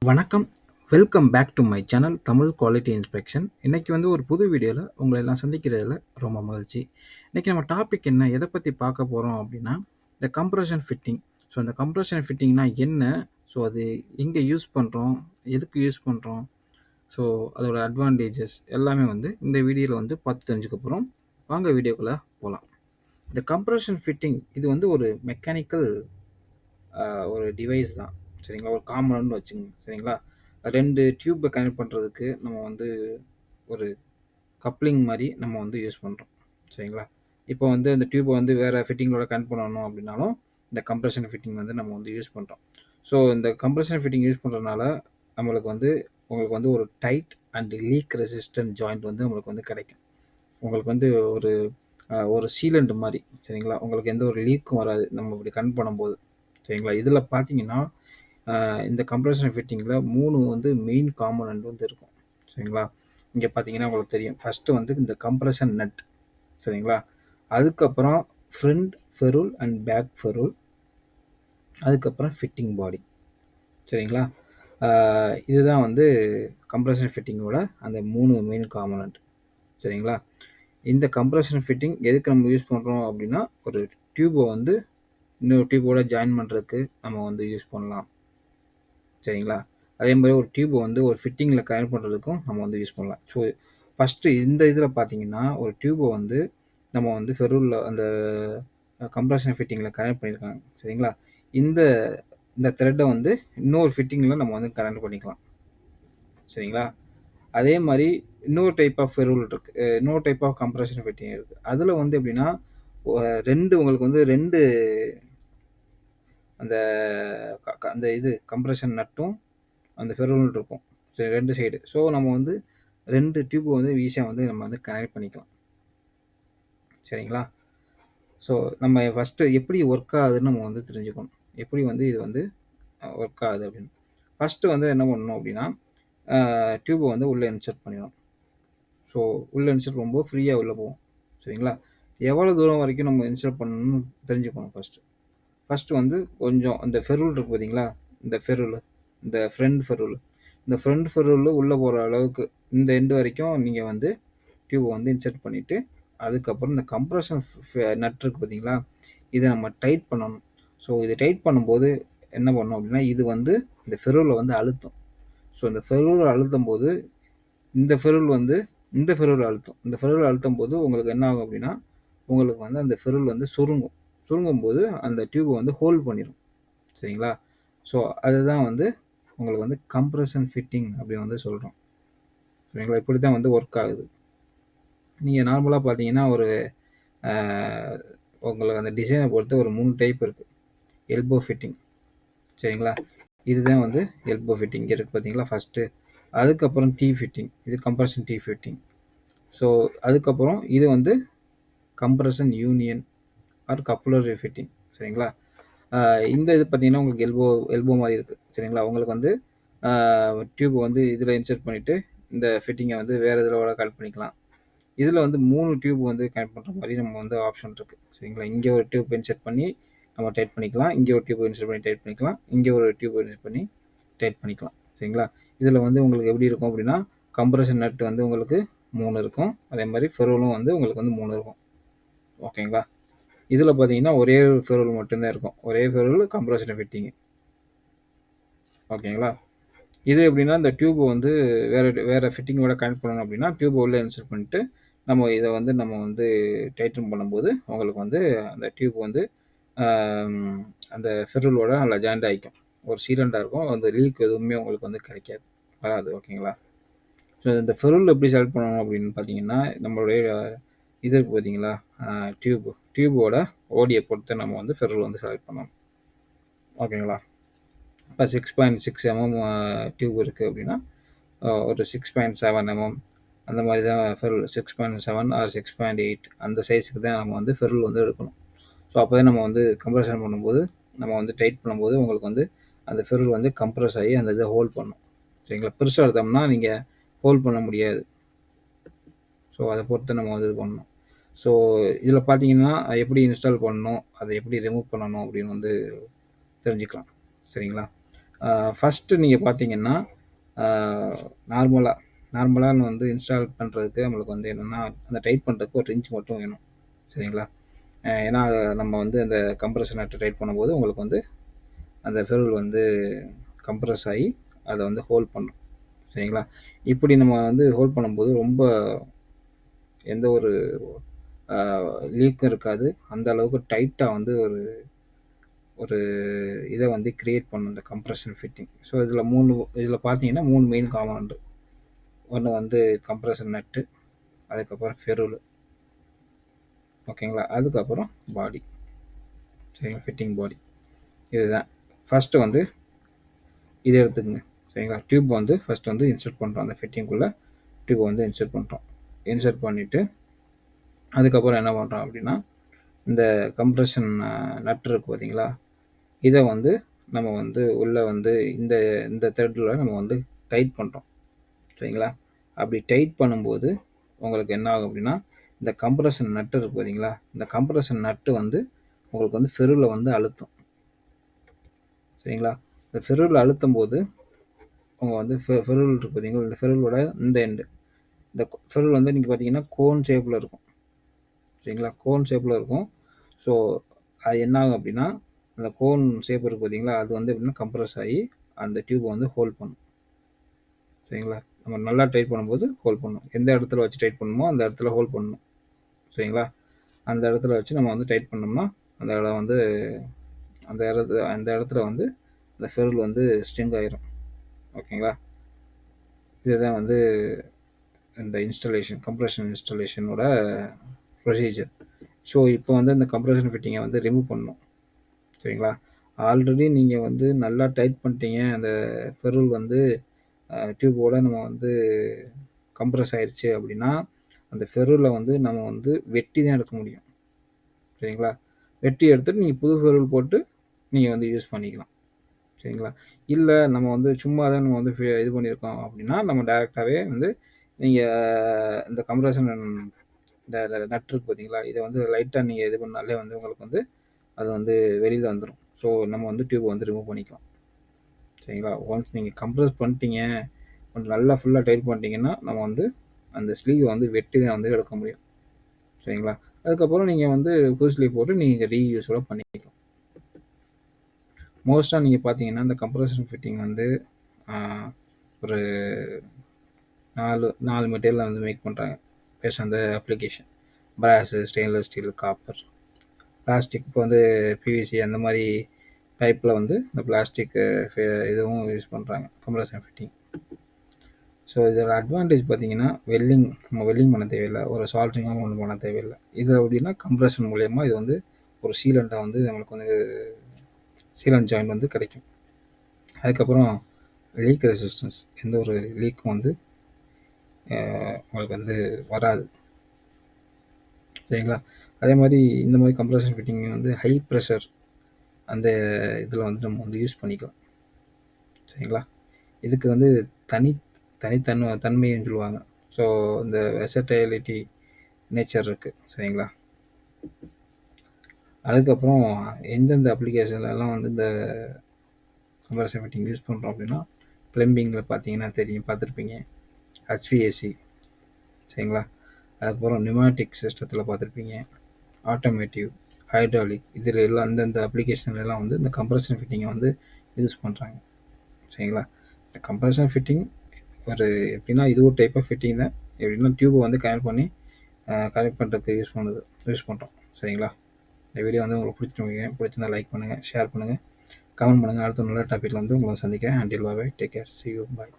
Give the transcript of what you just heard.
வணக்கம். Welcome back to my channel Tamil quality inspection. இன்னைக்கு ஒரு புது வீடியோல உங்கள எல்லாம் சந்திக்கிறதுல ரொம்ப மகிழ்ச்சி. இன்னைக்கு நம்ம டாபிக் என்ன? எத பத்தி பார்க்க போறோம் அப்படின்னா, இந்த கம்ப்ரஷன் ஃபிட்டிங். ஸோ இந்த கம்ப்ரஷன் ஃபிட்டிங்னா என்ன? ஸோ அது எங்க யூஸ் பண்றோம்? எதுக்கு யூஸ் பண்றோம்? ஸோ அதோட அட்வான்டேஜஸ் எல்லாமே இந்த வீடியோல பார்த்து தெரிஞ்சுக்க போறோம். வாங்க வீடியோக்குள்ள போலாம். இந்த கம்ப்ரஷன் ஃபிட்டிங் இது ஒரு மெக்கானிக்கல் ஒரு டிவைஸ் தான். சரிங்களா? ஒரு காம்பனன்ட்னு வச்சுக்கங்க. சரிங்களா? 2 டியூப்ப கனெக்ட் பண்றதுக்கு நம்ம ஒரு கப்ளிங் மாரி நம்ம யூஸ் பண்றோம். சரிங்களா? இப்போ அந்த டியூப்ப வேற ஃபிட்டிங்களோட கனெக்ட் பண்ணணும் அப்படின்னாலும், இந்த கம்ப்ரஷன் ஃபிட்டிங் நம்ம யூஸ் பண்றோம். ஸோ இந்த கம்ப்ரஷன் ஃபிட்டிங் யூஸ் பண்றதுனால, நம்மளுக்கு உங்களுக்கு ஒரு tight and leak resistant joint நம்மளுக்கு கிடைக்கும். உங்களுக்கு ஒரு ஒரு சீலண்ட் மாரி. சரிங்களா? உங்களுக்கு எந்த ஒரு லீக்கும் வராது. நம்ம இப்படி கனெக்ட் பண்ணும்போது. சரிங்களா? இதில பார்த்தீங்கன்னா, இந்த கம்ப்ரஷன் ஃபிட்டிங்கில 3 மெயின் காம்போனன்ட் இருக்கும். சரிங்களா? இங்க பார்த்தீங்கன்னா உங்களுக்கு தெரியும். ஃபர்ஸ்ட்டு இந்த கம்ப்ரஷன் நட். சரிங்களா? அதுக்கப்புறம் ஃப்ரண்ட் ஃபெரூல் அண்ட் பேக் ஃபெரூல். அதுக்கப்புறம் ஃபிட்டிங் பாடி. சரிங்களா? இதுதான் கம்ப்ரஷன் ஃபிட்டிங்கோட அந்த 3 மெயின் காம்போனன்ட். சரிங்களா? இந்த கம்ப்ரஷன் ஃபிட்டிங் எதுக்கு நம்ம யூஸ் பண்றோம் அப்படின்னா, ஒரு டியூப இன்னொரு டியூபோட ஜாயின் பண்றதுக்கு நம்ம யூஸ் பண்ணலாம். சரிங்களா? அதே மாதிரி ஒரு டியூப ஒரு ஃபிட்டிங்ல கனெக்ட் பண்றதுக்கும் நம்ம யூஸ் பண்ணலாம். ஸோ ஃபர்ஸ்ட்டு இந்த இதில பார்த்தீங்கன்னா, ஒரு டியூப நம்ம ஃபெரூல்ல அந்த கம்ப்ரஷன் ஃபிட்டிங்ல கனெக்ட் பண்ணியிருக்காங்க. சரிங்களா? இந்த இந்த த்ரெட்ட இன்னொரு ஃபிட்டிங்ல நம்ம கனெக்ட் பண்ணிக்கலாம். சரிங்களா? அதே மாரி இன்னொரு டைப் ஆஃப் ஃபெரூல் இருக்கு. இன்னொரு டைப் ஆஃப் கம்ப்ரஷன் ஃபிட்டிங் இருக்கு. அதுல எப்படின்னா, 2 உங்களுக்கு 2 அந்த அந்த இது கம்ப்ரஷன் நட்டும், அந்த ஃபெரூலும் இருக்கும். சரி 2 சைடு. ஸோ நம்ம 2 டியூப் ஈஸியா நம்ம கனெக்ட் பண்ணிக்கலாம். சரிங்களா? ஸோ நம்ம ஃபர்ஸ்ட்டு எப்படி ஒர்க் ஆகுதுன்னு நம்ம தெரிஞ்சுக்கணும். எப்படி இது ஒர்க் ஆகுது அப்படின்னு. ஃபர்ஸ்ட்டு என்ன பண்ணணும் அப்படின்னா, டியூப உள்ள இன்சர்ட் பண்ணிடணும். ஸோ உள்ள இன்சர்ட் பண்ணும்போது ஃப்ரீயா உள்ள போகும். சரிங்களா? எவ்வளோ தூரம் வரைக்கும் நம்ம இன்சர்ட் பண்ணணும்னு தெரிஞ்சுக்கணும் ஃபர்ஸ்ட்டு. ஃபர்ஸ்ட்டு கொஞ்சம் அந்த ஃபெரூல் இருக்கு பார்த்தீங்களா? இந்த ஃபெரூலு, இந்த ஃப்ரண்ட் ஃபெரூலு. இந்த ஃப்ரண்ட் ஃபெரூலு உள்ள போற அளவுக்கு இந்த எண்ட் வரைக்கும் நீங்க டியூப இன்சர்ட் பண்ணிட்டு, அதுக்கப்புறம் இந்த கம்ப்ரஷன் நட் இருக்கு பார்த்தீங்களா? இத நம்ம டைட் பண்ணணும். ஸோ இத டைட் பண்ணும்போது என்ன பண்ணும் அப்படின்னா, இது இந்த ஃபெரூல அழுத்தும். ஸோ இந்த ஃபெரூல அழுத்தும்போது, இந்த ஃபெரூல் இந்த ஃபெரூல அழுத்தும். இந்த ஃபெரூல அழுத்தும்போது உங்களுக்கு என்ன ஆகும் அப்படின்னா, உங்களுக்கு அந்த ஃபெரூல் சுருங்கும். சுருங்கும்போது அந்த டியூப ஹோல்ட் பண்ணிரும். சரிங்களா? ஸோ அதுதான் உங்களுக்கு கம்ப்ரஷன் ஃபிட்டிங் அப்படி சொல்றோம். சரிங்களா? இப்படித்தான் ஒர்க் ஆகுது. நீங்க நார்மலா பார்த்தீங்கன்னா, ஒரு அ உங்களுக்கு அந்த டிசைன பொறுத்து ஒரு 3 டைப் இருக்கு. Elbow fitting. சரிங்களா? இதுதான் எல்போ ஃபிட்டிங். இங்க இருக்கு பார்த்தீங்களா ஃபர்ஸ்ட்டு. அதுக்கப்புறம் டி ஃபிட்டிங். இது கம்ப்ரஷன் டி ஃபிட்டிங். ஸோ அதுக்கப்புறம் இது compression union or coupler fitting. சரிங்களா? இந்த இது பார்த்தீங்கன்னா, உங்களுக்கு எல்போ எல்போ மாரி இருக்கு. சரிங்களா? உங்களுக்கு டியூப் இதில இன்சர்ட் பண்ணிட்டு, இந்த ஃபிட்டிங்க வேற இதிலோட கனெக்ட் பண்ணிக்கலாம். இதில 3 டியூப் கனெக்ட் பண்ற மாரி நம்ம ஆப்ஷன் இருக்கு. சரிங்களா? இங்க ஒரு டியூப் இன்சர்ட் பண்ணி நம்ம டைட் பண்ணிக்கலாம். இங்க ஒரு டியூப் இன்சர்ட் பண்ணி டைட் பண்ணிக்கலாம். இங்க ஒரு டியூப் இன்சர்ட் பண்ணி டைட் பண்ணிக்கலாம். சரிங்களா? இதில உங்களுக்கு எப்படி இருக்கும் அப்படின்னா, கம்ப்ரஷன் நட் உங்களுக்கு 3 இருக்கும். அதே மாரி ஃபெரூலும் உங்களுக்கு 3 இருக்கும். ஓகேங்களா? இதில பார்த்தீங்கன்னா, ஒரே ஒரு ஃபெரூல் மட்டும் தான் இருக்கும். ஒரே ஃபெரூல் கம்ப்ரஷன் ஃபிட்டிங். ஓகேங்களா? இது எப்படின்னா, இந்த டியூப் வேற வேற ஃபிட்டிங்கோட கனெக்ட் பண்ணணும் அப்படின்னா, டியூப் உள்ள இன்சர்ட் பண்ணிட்டு, நம்ம இத நம்ம டைட்டன் பண்ணும்போது, உங்களுக்கு அந்த டியூப் அ அந்த ஃபெரூலோட நல்லா ஜாயிண்ட் ஆயிக்கும். ஒரு சீலண்டா இருக்கும். அந்த லீக் எதுவுமே உங்களுக்கு கிடைக்காது. வராது. ஓகேங்களா? ஸோ இந்த ஃபெரூல் எப்படி செலக்ட் பண்ணணும் அப்படின்னு பார்த்தீங்கன்னா, நம்மளுடைய இது இருக்கு பார்த்தீங்களா? டியூப். டியூபோட ஓடிய பொறுத்து நம்ம ஃபெரூல் செலக்ட் பண்ணணும். ஓகேங்களா? இப்போ 6.6 mm டியூப் இருக்கு அப்படின்னா, ஒரு 6.7 mm அந்த மாரி தான் ஃபெரூல் 6.7 ஆர் 6.8 அந்த சைஸ்க்கு தான் நம்ம ஃபெரூல் எடுக்கணும். ஸோ அப்போதான் நம்ம கம்ப்ரஷன் பண்ணும்போது, நம்ம டைட் பண்ணும்போது உங்களுக்கு அந்த ஃபெரூல் கம்ப்ரஸ் ஆகி அந்த இத ஹோல்ட் பண்ணும். சரிங்களா? பெருசா எடுத்தோம்னா நீங்க ஹோல்ட் பண்ண முடியாது. ஸோ அத பொறுத்து நம்ம இது பண்ணணும். ஸோ இதில பார்த்தீங்கன்னா, எப்படி இன்ஸ்டால் பண்ணணும், அத எப்படி ரிமூவ் பண்ணணும் அப்படின்னு தெரிஞ்சுக்கலாம். சரிங்களா? ஃபஸ்ட்டு நீங்கள் பார்த்தீங்கன்னா நார்மலாக நார்மலாக வந்து இன்ஸ்டால் பண்ணுறதுக்கு நம்மளுக்கு வந்து என்னென்னா அந்த டைட் பண்ணுறதுக்கு ஒரு ரிஞ்ச் மட்டும் வேணும். சரிங்களா? ஏன்னா நம்ம வந்து அந்த கம்ப்ரஸர் நட்டு டைட் பண்ணும்போது உங்களுக்கு வந்து அந்த ஃபெருல் வந்து கம்ப்ரஸ் ஆகி அதை வந்து ஹோல்ட் பண்ணும். சரிங்களா? இப்படி நம்ம வந்து ஹோல்ட் பண்ணும்போது ரொம்ப எந்த ஒரு லீக்கும் இருக்காது. அந்த அளவுக்கு டைட்டாக வந்து ஒரு ஒரு இதை வந்து கிரியேட் பண்ணும் இந்த கம்ப்ரஷன் ஃபிட்டிங். ஸோ இதில் பார்த்தீங்கன்னா 3 மெயின் காம்பனண்ட். ஒன்று வந்து கம்ப்ரஷன் நட்டு, அதுக்கப்புறம் ஃபெருல், ஓகேங்களா? அதுக்கப்புறம் பாடி. சரிங்களா? ஃபிட்டிங் பாடி இதுதான். ஃபஸ்ட்டு வந்து இதை எடுத்துக்கங்க. சரிங்களா? டியூப் வந்து ஃபஸ்ட்டு வந்து இன்சர்ட் பண்ணுறோம். அந்த ஃபிட்டிங்குள்ளே டியூப் வந்து இன்சர்ட் பண்ணுறோம். இன்சர்ட் பண்ணிவிட்டு அதுக்கப்புறம் என்ன பண்ணுறோம் அப்படின்னா, இந்த கம்ப்ரஷன் நட்டு இருக்குது பார்த்தீங்களா, இதை வந்து நம்ம வந்து உள்ளே வந்து இந்த இந்த த்ரெட்டில் நம்ம வந்து டைட் பண்ணுறோம். சரிங்களா? அப்படி டைட் பண்ணும்போது உங்களுக்கு என்ன ஆகும் அப்படின்னா, இந்த கம்ப்ரஷன் நட்டு இருக்குது பார்த்தீங்களா, இந்த கம்ப்ரஷன் நட்டு வந்து உங்களுக்கு வந்து ஃபெருவில் வந்து அழுத்தும். சரிங்களா? இந்த ஃபெருவில் அழுத்தும் போது உங்கள் வந்து ஃபெருல் இருக்குது பார்த்தீங்களா, இந்த ஃபெருலோட இந்த எண்டு, இந்த ஃபெருல் வந்து நீங்கள் பார்த்தீங்கன்னா கோன் ஷேப்பில் இருக்கும். சரிங்களா? கோன் ஷேப்பில் இருக்கும். ஸோ அது என்ன ஆகும் அப்படின்னா, அந்த கோன் ஷேப் இருக்குது பார்த்தீங்களா, அது வந்து எப்படின்னா கம்ப்ரஸ் ஆகி அந்த டியூப்பை வந்து ஹோல்ட் பண்ணும். சரிங்களா? நம்ம நல்லா டைட் பண்ணும்போது ஹோல்ட் பண்ணும். எந்த இடத்துல வச்சு டைட் பண்ணணுமோ அந்த இடத்துல ஹோல்ட் பண்ணணும். சரிங்களா? அந்த இடத்துல வச்சு நம்ம வந்து டைட் பண்ணோம்னா அந்த இடம் வந்து அந்த இடத்துல வந்து அந்த ஃபெருல் வந்து ஸ்ட்ரிங் ஆயிரும். ஓகேங்களா? இதுதான் வந்து இந்த இன்ஸ்டாலேஷன், கம்ப்ரஷன் இன்ஸ்டாலேஷனோட ப்ரொசீஜர். ஸோ இப்போ வந்து இந்த கம்ப்ரஷன் ஃபிட்டிங்கை வந்து ரிமூவ் பண்ணணும். சரிங்களா? ஆல்ரெடி நீங்கள் வந்து நல்லா டைட் பண்ணிட்டீங்க, அந்த ஃபெருல் வந்து டியூபோட நம்ம வந்து கம்ப்ரஸ் ஆயிடுச்சு அப்படின்னா, அந்த ஃபெருலை வந்து நம்ம வந்து வெட்டி தான் எடுக்க முடியும். சரிங்களா? வெட்டி எடுத்துட்டு நீங்கள் புது ஃபெருல் போட்டு நீங்கள் வந்து யூஸ் பண்ணிக்கலாம். சரிங்களா? இல்லை நம்ம வந்து சும்மா தான் நம்ம வந்து இது பண்ணியிருக்கோம் அப்படின்னா, நம்ம டேரெக்டாகவே வந்து நீங்கள் இந்த கம்ப்ரஷன் இந்த நட் இருக்கு பார்த்தீங்களா, இதை வந்து லைட்டாக நீங்கள் இது பண்ணாலே வந்து உங்களுக்கு வந்து அது வந்து வெளியில் வந்துடும். ஸோ நம்ம வந்து டியூப் வந்து ரிமூவ் பண்ணிக்கலாம். சரிங்களா? ஒன்ஸ் நீங்கள் கம்ப்ரஸ் பண்ணிட்டீங்க, கொஞ்சம் நல்லா ஃபுல்லாக டைட் பண்ணிட்டீங்கன்னா, நம்ம வந்து அந்த ஸ்லீவ் வந்து வெட்டி தான் வந்து எடுக்க முடியும். சரிங்களா? அதுக்கப்புறம் நீங்கள் வந்து புது ஸ்லீவ் போட்டு நீங்கள் ரீயூஸோட பண்ணிக்கலாம். மோஸ்ட்டாக நீங்கள் பார்த்தீங்கன்னா இந்த கம்ப்ரஷன் ஃபிட்டிங் வந்து ஒரு 4 மெட்டீரியலில் வந்து மேக் பண்ணுறாங்க பேஸ் அந்த application. Brass, stainless steel, copper, plastic. இப்போ வந்து பிவிசி அந்த மாதிரி டைப்பில் வந்து இந்த பிளாஸ்டிக் இதுவும் யூஸ் பண்ணுறாங்க கம்ப்ரஷன் ஃபிட்டிங். ஸோ இதோட அட்வான்டேஜ் பார்த்தீங்கன்னா நம்ம வெல்லிங் பண்ண தேவையில்லை, ஒரு சால்ட்ரிங்காகவும் ஒன்றும் பண்ண தேவையில்லை. இது அப்படின்னா கம்ப்ரஷன் மூலயமா இது வந்து ஒரு சீலண்ட்டாக வந்து நம்மளுக்கு வந்து சீலண்ட் ஜாயிண்ட் வந்து கிடைக்கும். அதுக்கப்புறம் லீக் ரெசிஸ்டன்ஸ், எந்த ஒரு லீக்கும் வந்து உங்களுக்கு வந்து வராது. சரிங்களா? அதே மாதிரி இந்த மாதிரி கம்ப்ரஷன் ஃபிட்டிங் வந்து ஹை ப்ரெஷர் அந்த இதில் வந்து நம்ம வந்து யூஸ் பண்ணிக்கலாம். சரிங்களா? இதுக்கு வந்து தனித்தன்மைன்னு சொல்லுவாங்க. ஸோ இந்த வெர்சடைலிட்டி நேச்சர் இருக்குது. சரிங்களா? அதுக்கப்புறம் எந்தெந்த அப்ளிகேஷன்லலாம் வந்து இந்த கம்ப்ரஷன் ஃபிட்டிங் யூஸ் பண்ணுறோம் அப்படின்னா, ப்ளம்பிங்கில் பார்த்தீங்கன்னா பார்த்துருப்பீங்க, HVAC. சரிங்களா? அதுக்கப்புறம் நியூமேட்டிக் சிஸ்டத்தில் பார்த்துருப்பீங்க, ஆட்டோமேட்டிவ், ஹைட்ராலிக். இதில் எல்லாம் அந்தந்த அப்ளிகேஷன்லாம் வந்து இந்த கம்ப்ரஷன் ஃபிட்டிங்கை வந்து யூஸ் பண்ணுறாங்க. சரிங்களா? இந்த கம்ப்ரஷன் ஃபிட்டிங் ஒரு எப்படின்னா இது ஒரு டைப் ஆஃப் ஃபிட்டிங் தான். எப்படின்னா டியூப்பை வந்து கனெக்ட் பண்ணுறதுக்கு யூஸ் பண்ணுறோம். சரிங்களா? இந்த வீடியோ வந்து உங்களுக்கு பிடிச்சிருந்தா லைக் பண்ணுங்கள், ஷேர் பண்ணுங்கள், கமெண்ட் பண்ணுங்கள். அடுத்த நல்ல டாப்பிக்கில் வந்து உங்களை சந்திக்கிறேன். Until bye, take care, see you, bye.